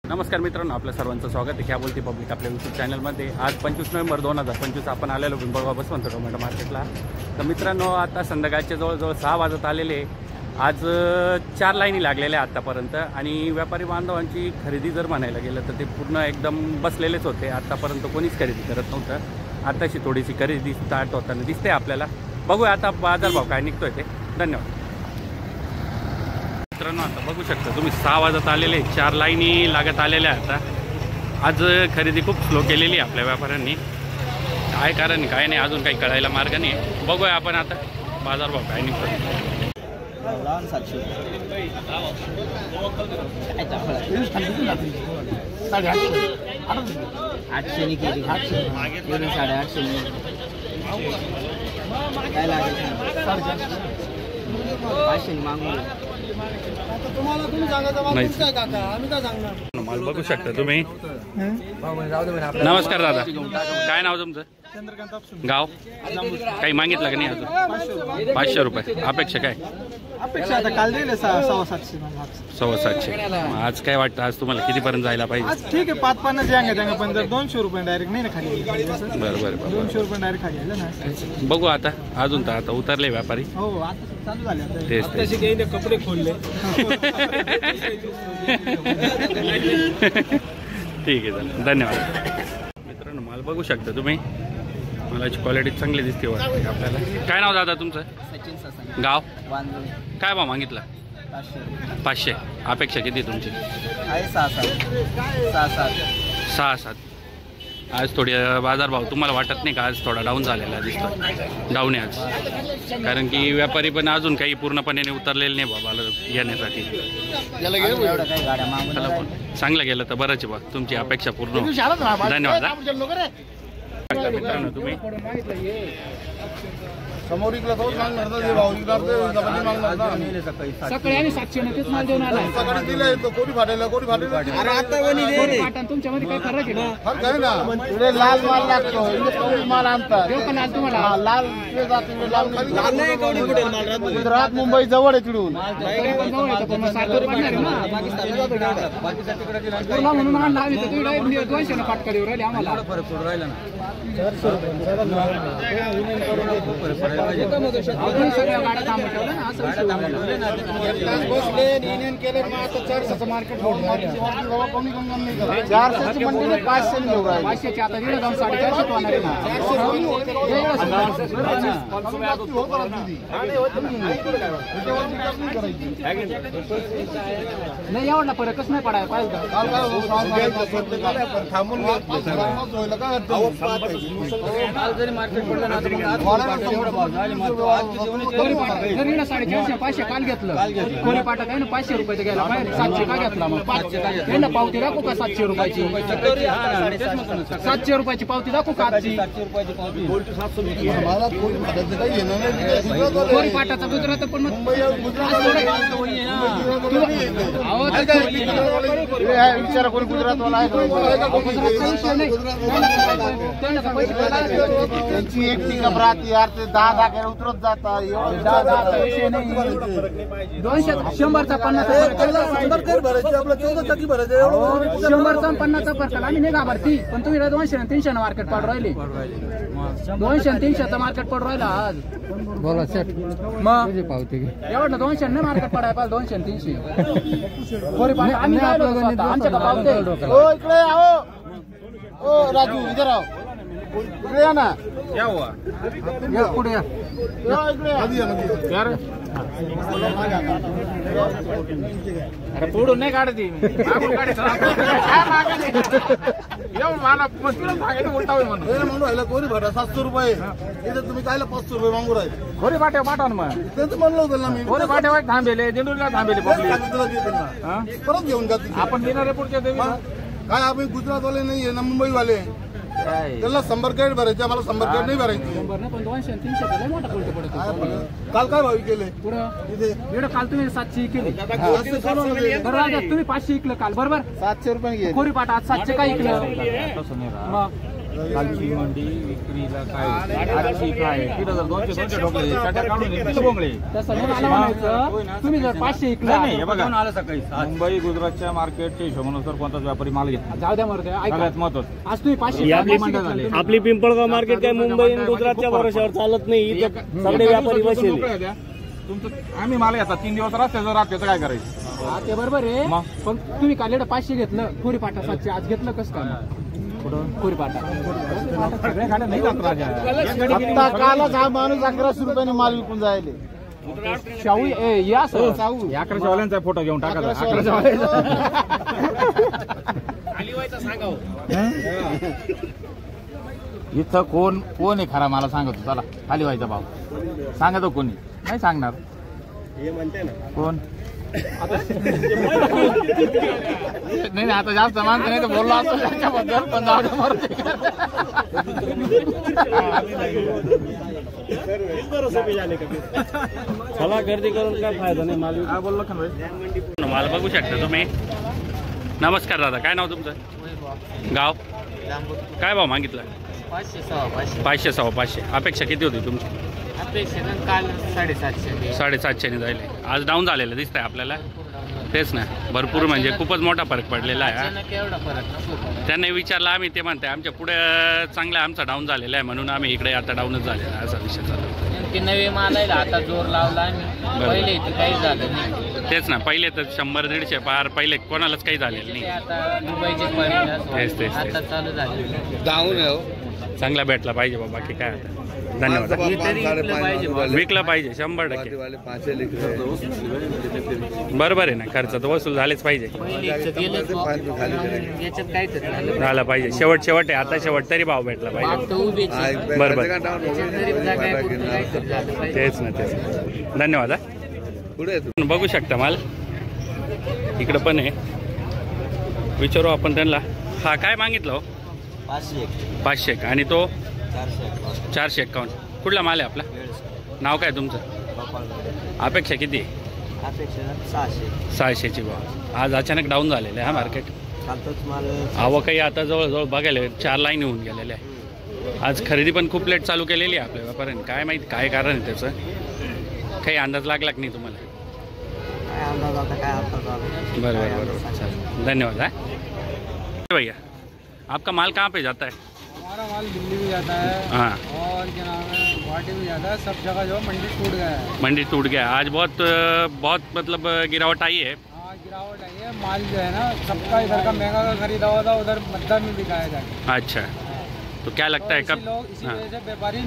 नमस्कार मित्रांनो, आपल्या सर्वांचं स्वागत आहे क्या बोलते पब्लिक आपल्या यूट्यूब चॅनलमध्ये। आज 25 नोव्हेंबर 2025 आपण आलेलो पिंपळगाव बसवंत टोमॅटो मार्केटला। तर मित्रांनो, आता संध्याकाळच्या जवळजवळ 6 वाजत आलेले। आज 4 लाईनी लागलेल्या आतापर्यंत आणि व्यापारी बांधवांची खरेदी जर म्हणायला गेलं तर ते पूर्ण एकदम बसलेलेच होते। आतापर्यंत कोणीच खरेदी करत नव्हतं। आताशी थोडीशी खरेदी स्टार्ट होताना दिसते आपल्याला। बघूया आता बाजारभाव काय निघतोय ते। धन्यवाद मित्रांनो। आता बघू शकता तुम्ही 6 वाजत आलेले, 4 लाईनी लागत आलेल्या आता। आज खरेदी खूप स्लो केलेली आपल्या व्यापाऱ्यांनी। काय कारण काय नाही अजून काही कळायला मार्ग नाही। बघूया आपण आता बाजारभाव काय निघतो। माल बघू शकता तुम्ही। नमस्कार दादा, काय नाव तुमचं? गाव काही मागितलं का नाही अजून? 500 रुपये अपेक्षा काय? अपेक्षा आता काल दिले 750 आज काय वाटतं आज तुम्हाला कितीपर्यंत जायला पाहिजे? आज ठीक आहे 550 जांगे पण जर 200 रुपये डायरेक्ट नाही ना खाली। बरं 200 रुपये डायरेक्ट खाली आलं ना। बघू आता अजून तर आता उतरले व्यापारी। हो आता चालू झाले। तेच कपडे खोलले। ठीक आहे चालेल, धन्यवाद मित्रांनो। माल बघू शकता तुम्ही, मालाची क्वालिटी चांगली दिसते आपल्याला। काय नाव दादा तुमचं? गाव काय भाव मागितला? 500 अपेक्षा किती तुमची? 6-7 आज थोडी बाजारभाव तुम्हाला वाटत नाही का आज थोडा डाऊन झालेला दिसतो? डाऊन आहे आज, कारण की व्यापारी पण अजून काही पूर्णपणे उतरलेले नाही बाबा घेण्यासाठी। चांगलं गेलं तर बरंच बा, तुमची अपेक्षा पूर्ण। धन्यवाद मित्रांनो। तुम्ही समोरीकला तो मागणार ना, भावरीकला मागणार ना। सकाळी आणि 700 ने तेच माल देऊन आला। सकाळी दिले तो कोणी फाटेला कोणी फाटेला। अरे आता वणी दे रे पाटण, तुमच्यामध्ये काय फरक आहे ना? फरक आहे ना, इकडे लाल माल लागतो, इकडे कमी माल आणतात। देऊ का लाल तुम्हाला? लाल इकडे जातो, लाल नाही कोणी कुठे माल राहतो। गुजरात मुंबई जवळ आहे तिकडून। जवळ आहे पण 700 पडणार आहे ना। बाकीच्या तिकडे तुला म्हणून माल लावी तर तुम्ही 200 ने फाटका देऊ राहिले आम्हाला। फरक पडू राहिला ना 400 रुपये। सगळ्या गाड्या थांबून ठेवल्या ना, असं बसले युनियन केले मग आता 400चं मार्केट होऊन 400ची मंडी 500 ने घेऊ राहिले। 500ची आता दिलं जाऊन 450 होणार आहे ना। नाही एवढा फरकच नाही पडायला पाहिजे। थांबून जरी मार्केट पडलं ना जर 450-500 काल घेतलं कोणी पाटा काय ना 500 रुपये घ्यायला पाहिजे। 700 का घेतला मग? 500 ना पावती दाखवू का? 700 रुपयाची 700 रुपयाची पावती दाखवू का? 700 रुपयाची पावती कोणी पाटाचा गुजरात पण विचारा कोणी गुजरातवाला आहे त्यांची एक टिकअप राहते यार, ते 10 केला उतरत जातात। 200-100चा 50चा फरक आम्ही नाही घाबरती, पण तुम्ही 200-300 मार्केट पडू राहिले। 200-300चा मार्केट पडू राहिला आज। बोला सेट मग पावती एवढं 200 नाही मार्केट पडायला पाहिजे। 200-300 आम्ही आमच्या का पावते। ओ इकडे आओ, ओ राजू इधर आओ, इकडे या ना। क्या हुआ? या पुढे या इकडे। अरे पुढून नाही काढती मागून काढायचं। मला उलटा होईल म्हणून कोणी भाटा 700 रुपये इथे तुम्ही कायला 500 रुपये मागू राहिले? खोरी पाट्या पाठवा ना मग। त्यांचं म्हणलं होतं ना मी, खोरी पाट्या थांबेले दिंडूरला थांबेले परत घेऊन जाते आपण देणार आहे पुढच्या देवी। काय आम्ही गुजरातवाले नाही ना मुंबईवाले, त्याला 100 कॅरेट भरायचे, आम्हाला 100 कॅरेट नाही भरायचे। काल काय भावी केले पुढे? काल तुम्ही 700 केले, तुम्ही 500 इकलं काल बरोबर। 700 रुपये खोरी पाटा आज 700 काय इकलं? कालची मंडी विक्रीला काय 800 काय 3200 ठोकले काट्या काढून किती बोंगळे तसं नाही मला म्हणायचं तुम्ही जर 500 विकला नाही हे बघा आलं सकाळी मुंबई गुजरातच्या मार्केटच्या हिशोबानुसार कोणताच व्यापारी माल घेत जाऊ द्या मरते सगळ्यात महत्त्वाचं आज तुम्ही 500 आपली पिंपळगाव मार्केट काय मुंबई आणि गुजरातच्या भरोश्यावर चालत नाही. इथं सगळे व्यापारी बसले. तुमचं आम्ही माल घेतात 3 दिवस रस्त्याचं राहते काय करायचं ते बरोबर आहे. पण तुम्ही काल 500 घेतलं कोरी पाटा 700 आज घेतलं कसं काय कोरी पाटा सगळ्या गाड्या नाही जात राजा आता कालच हा माणूस 1100 रुपयाने माल विकून जायले. शाहू या सर शाहू 1100 वाल्यांचा फोटो घेऊन टाका 1100 इथं कोण आहे खरा मला सांगतो चला खाली व्हायचा भाव सांगतो कोणी नाही सांगणार कोण नाही आता जास्त मानतो नाही तर बोललो असतो त्याच्याबद्दल पण जाऊ दे मरू दे. चला गर्दी करून काय फायदा नाही. माल काय बोललो का भाई माल बघू शकता तुम्ही. नमस्कार दादा, काय नाव तुमचं? गाव काय भाव मागितला? 500 सव्वा 500. अपेक्षा किती होती तुमची? काल 750 750 जाईल. आज डाऊन झालेलं दिसतंय आपल्याला. तेच ना भरपूर म्हणजे खूपच मोठा फरक पडलेला आहे. त्यांनी विचारलं आम्ही ते म्हणते आमच्या पुढे चांगला आमचा डाऊन झालेला आहे म्हणून आम्ही इकडे आता डाऊनच झालेला आहे असा विषय चालू. नवे माल आहे आता जोर लावला आम्ही पहिले काही झालं नाही. तेच ना पहिले तर 100-150 पार पहिले कोणालाच काही झालेलं नाही. आता दुबईचे तेच आता चालू झाले डाऊन चांगला भेटला पाहिजे बाबा की काय आता. धन्यवाद. विकलं पाहिजे 100%. बरोबर आहे ना खर्च तर वसूल झालेच पाहिजे. झाला पाहिजे शेवट आहे आता शेवट तरी भाव भेटला पाहिजे. बरोबर तेच ना धन्यवाद. बघू शकता माल इकडं पण आहे. विचारू आपण त्यांना. हा काय मागितलं हो? 500 आणि तो 451. कुठला माल आहे आपला? नाव काय तुमचं? अपेक्षा किती? 600ची भाव. आज अचानक डाऊन झालेलं आहे हा मार्केट. आवकही आता जवळजवळ बघायला 4 लाईन होऊन गेलेल्या आहे. आज खरेदी पण खूप लेट चालू केलेली आहे आपल्या व्यापाऱ्यांनी. काय माहिती काय कारण आहे त्याचं? काही अंदाज लागला की नाही तुम्हाला? बरोबर चालेल धन्यवाद. भैया आपका माल कहाँ पे जाता है? हमारा माल दिल्ली भी जाता है हाँ और क्या नाम है गुवाहाटी भी जाता है. सब जगह जो मंडी टूट गया है. मंडी टूट गया. आज बहुत मतलब गिरावट आई है. हाँ गिरावट आई है. माल जो है ना सबका इधर का महंगा का खरीदा हुआ था उधर मद्दा में बिकाया जाए. अच्छा तो क्या लगता है कब? लोग इसी वजह से व्यापारी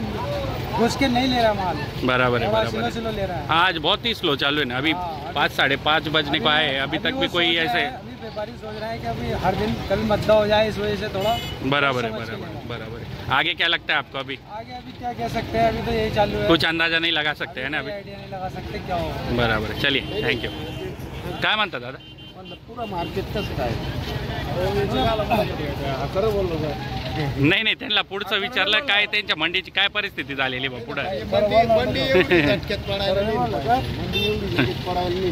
घुस के नहीं ले रहा माल. बराबर है बराबर सिलो ले रहा है. हाँ आज बहुत ही स्लो चालू है ना. अभी 5-5:30 बजने को आए अभी तक भी कोई ऐसे. अभी व्यापारी सोच रहे हैं कि अभी हर दिन कल मद्दा हो जाए इस वजह से थोड़ा. बराबर है बराबर है. आगे क्या लगता है आपको? अभी आगे अभी क्या कह सकते हैं. अभी तो यही चालू है. कुछ अंदाजा नहीं लगा सकते है ना अभी. आइडिया नहीं लगा सकते क्या होगा. बराबर है. चलिए थँक्यू. काय म्हणता दादा? पूरा मार्केट कसं काय खरं बोललो का? नाही त्यांना पुढचं विचारलं काय त्यांच्या मंडीची काय परिस्थिती झालेली बा पुढं. मंडी एवढी झटक्यात पडायला नाही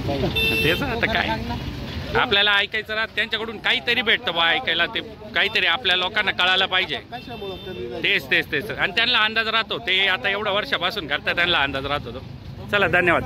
पाहिजे. तेच आता काय आपल्याला ऐकायचं राहत त्यांच्याकडून काहीतरी भेटतं बा ऐकायला. ते काहीतरी आपल्या लोकांना कळायला पाहिजे. तेच आणि त्यांना अंदाज राहतो. ते आता एवढ्या वर्षापासून करतात त्यांना अंदाज राहतो तो. चला धन्यवाद.